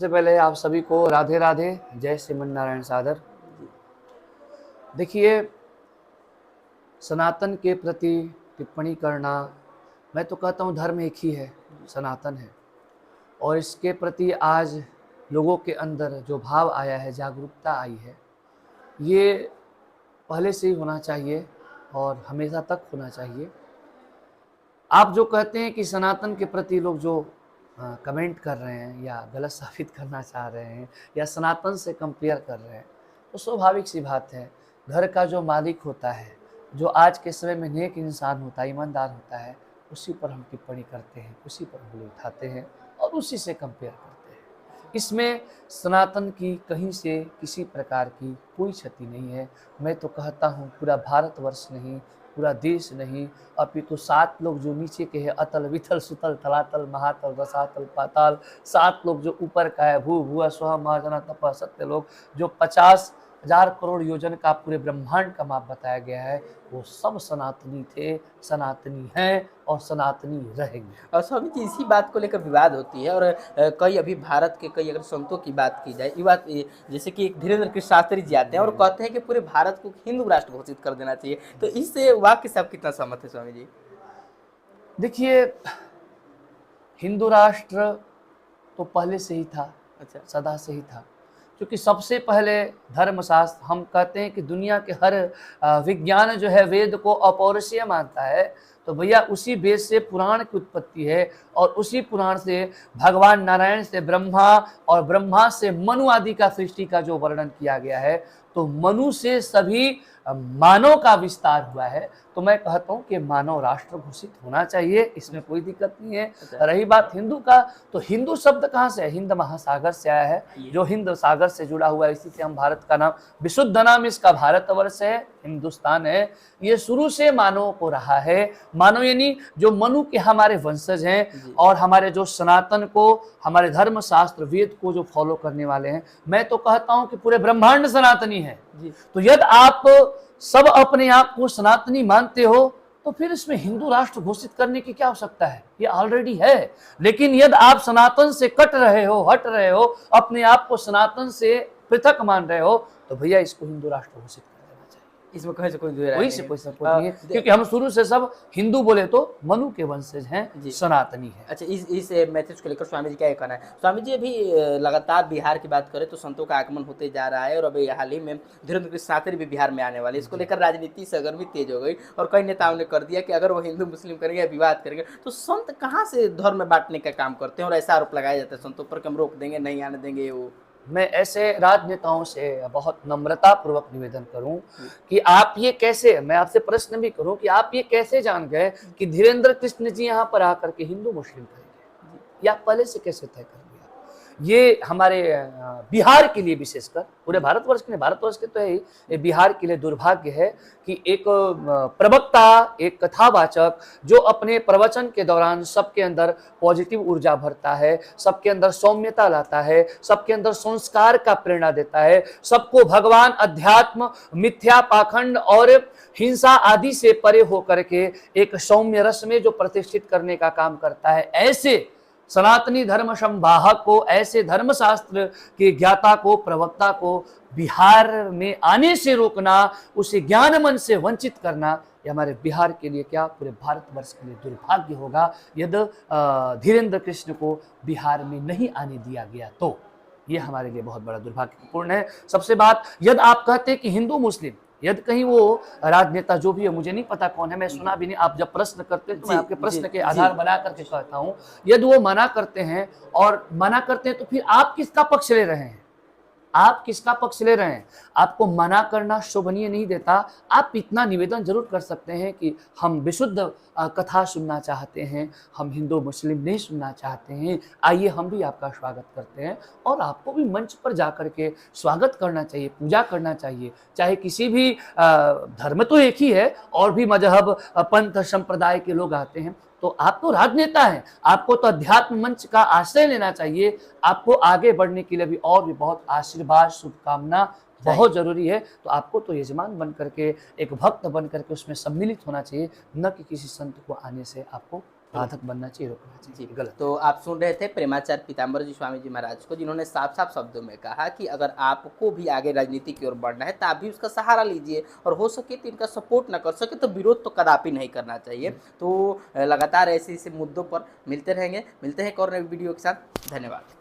सबसे पहले आप सभी को राधे राधे, जय श्रीमन नारायण सादर। देखिए, सनातन के प्रति टिप्पणी करना, मैं तो कहता हूँ धर्म एक ही है, सनातन है। और इसके प्रति आज लोगों के अंदर जो भाव आया है, जागरूकता आई है, ये पहले से ही होना चाहिए और हमेशा तक होना चाहिए। आप जो कहते हैं कि सनातन के प्रति लोग जो कमेंट कर रहे हैं या गलत साबित करना चाह रहे हैं या सनातन से कंपेयर कर रहे हैं, तो स्वाभाविक सी बात है। घर का जो मालिक होता है, जो आज के समय में नेक इंसान होता है, ईमानदार होता है, उसी पर हम टिप्पणी करते हैं, उसी पर उंगली उठाते हैं और उसी से कंपेयर करते हैं। इसमें सनातन की कहीं से किसी प्रकार की कोई क्षति नहीं है। मैं तो कहता हूँ पूरा भारतवर्ष नहीं, पूरा देश नहीं, अपितु 7 लोग जो नीचे के हैं, अतल वितल सुतल तलातल महातल रसातल पाताल, 7 लोग जो ऊपर का है, भू भुआ स्वः महाजना तप सत्य लोग, जो 50,000 करोड़ योजन का पूरे ब्रह्मांड का माप बताया गया है, वो सब सनातनी थे, सनातनी हैं और सनातनी रहेंगे। और स्वामी जी, इसी बात को लेकर विवाद होती है। और कई अभी भारत के कई अगर संतों की बात की जाए, ये बात जैसे कि एक धीरेन्द्र कृष्ण शास्त्री जी आते हैं और कहते हैं कि पूरे भारत को हिंदू राष्ट्र घोषित कर देना चाहिए, तो इससे वाक्य से आप कितना सहमत है स्वामी जी? देखिए, हिंदू राष्ट्र तो पहले से ही था, अच्छा, सदा से ही था, क्योंकि सबसे पहले धर्मशास्त्र, हम कहते हैं कि दुनिया के हर विज्ञान जो है वेद को अपौरुषीय मानता है, तो भैया उसी वेद से पुराण की उत्पत्ति है और उसी पुराण से भगवान नारायण से ब्रह्मा और ब्रह्मा से मनु आदि का सृष्टि का जो वर्णन किया गया है, तो मनु से सभी मानव का विस्तार हुआ है। तो मैं कहता हूँ कि मानव राष्ट्र घोषित होना चाहिए, इसमें कोई दिक्कत नहीं है। रही बात हिंदू का, तो हिंदू शब्द कहाँ से है? हिंद महासागर से आया है, जो हिंद सागर से जुड़ा हुआ है, इसी से हम भारत का नाम, विशुद्ध नाम इसका भारतवर्ष है, हिंदुस्तान है। ये शुरू से मानव को रहा है। मानव यानी जो मनु के हमारे वंशज हैं और हमारे जो सनातन को, हमारे धर्म शास्त्र वेद को जो फॉलो करने वाले हैं, मैं तो कहता हूं कि पूरे ब्रह्मांड सनातनी है। तो यदि आप सब अपने आप को सनातनी मानते हो, तो फिर इसमें हिंदू राष्ट्र घोषित करने की क्या आवश्यकता है? ये ऑलरेडी है। लेकिन यदि आप सनातन से कट रहे हो, हट रहे हो, अपने आप को सनातन से पृथक मान रहे हो, तो भैया इसको हिंदू राष्ट्र घोषित कर देना चाहिए। इसमें कहीं से कोई दूर कोई से कोई सपोर्ट नहीं है, क्योंकि हम शुरू से सब हिंदू बोले तो मनु के वंशज हैं, सनातनी है। अच्छा, इस मैसेज को लेकर स्वामी जी क्या कहना है? स्वामी जी, अभी लगातार बिहार की बात करें तो संतों का आगमन होते जा रहा है और अभी हाल ही में धीरेन्द्र कृष्ण शास्त्री भी बिहार में आने वाले, इसको लेकर राजनीति सरगर्मी तेज हो गई और कई नेताओं ने कर दिया कि अगर वो हिंदू मुस्लिम करेंगे या विवाद करेंगे तो संत कहाँ से धर्म में बांटने का काम करते हैं, और ऐसा आरोप लगाया जाता है संतों पर कि हम रोक देंगे, नहीं आने देंगे। वो मैं ऐसे राजनेताओं से बहुत नम्रता पूर्वक निवेदन करूं कि आप ये कैसे, मैं आपसे प्रश्न भी करूं कि आप ये कैसे जान गए कि धीरेन्द्र कृष्ण जी यहाँ पर आकर के हिंदू मुस्लिम करेंगे? या पहले से कैसे तय कर लिया? ये हमारे बिहार के लिए, विशेषकर पूरे भारतवर्ष के लिए, भारतवर्ष के तो है ही, बिहार के लिए दुर्भाग्य है कि एक प्रवक्ता, एक कथावाचक जो अपने प्रवचन के दौरान सबके अंदर पॉजिटिव ऊर्जा भरता है, सबके अंदर सौम्यता लाता है, सबके अंदर संस्कार का प्रेरणा देता है, सबको भगवान, अध्यात्म, मिथ्या, पाखंड और हिंसा आदि से परे होकर के एक सौम्य रस में जो प्रतिष्ठित करने का काम करता है, ऐसे सनातनी धर्म संवाहक को, ऐसे धर्मशास्त्र के ज्ञाता को, प्रवक्ता को बिहार में आने से रोकना, उसे ज्ञान मन से वंचित करना, ये हमारे बिहार के लिए क्या, पूरे भारतवर्ष के लिए दुर्भाग्य होगा यदि धीरेन्द्र कृष्ण को बिहार में नहीं आने दिया गया तो। ये हमारे लिए बहुत बड़ा दुर्भाग्यपूर्ण है। सबसे बात, यदि आप कहते हैं कि हिंदू मुस्लिम, यदि कहीं वो राजनेता जो भी है, मुझे नहीं पता कौन है, मैं सुना भी नहीं, आप जब प्रश्न करते हैं तो मैं आपके प्रश्न के आधार बना करके कहता हूं, यदि वो मना करते हैं और मना करते हैं तो फिर आप किसका पक्ष ले रहे हैं? आप किसका पक्ष ले रहे हैं? आपको मना करना शोभनीय नहीं देता। आप इतना निवेदन जरूर कर सकते हैं कि हम विशुद्ध कथा सुनना चाहते हैं, हम हिंदू मुस्लिम नहीं सुनना चाहते हैं, आइए हम भी आपका स्वागत करते हैं। और आपको भी मंच पर जाकर के स्वागत करना चाहिए, पूजा करना चाहिए। चाहे किसी भी धर्म तो एक ही है, और भी मजहब, पंथ, संप्रदाय के लोग आते हैं, तो आप तो राजनेता हैं, आपको तो अध्यात्म मंच का आश्रय लेना चाहिए। आपको आगे बढ़ने के लिए भी और भी बहुत आशीर्वाद, शुभकामना बहुत जरूरी है। तो आपको तो यजमान बन करके, एक भक्त बन करके उसमें सम्मिलित होना चाहिए, न कि किसी संत को आने से आपको साधक बनना चाहिए, रोकना चाहिए, गलत। तो आप सुन रहे थे प्रेमाचार्य पीताम्बर जी स्वामी जी महाराज को, जिन्होंने साफ साफ शब्दों में कहा कि अगर आपको भी आगे राजनीति की ओर बढ़ना है तो आप भी उसका सहारा लीजिए, और हो सके तो इनका सपोर्ट ना कर सके तो विरोध तो कदापि नहीं करना चाहिए। तो लगातार ऐसे ऐसे मुद्दों पर मिलते रहेंगे, मिलते हैं एक और नई वीडियो के साथ। धन्यवाद।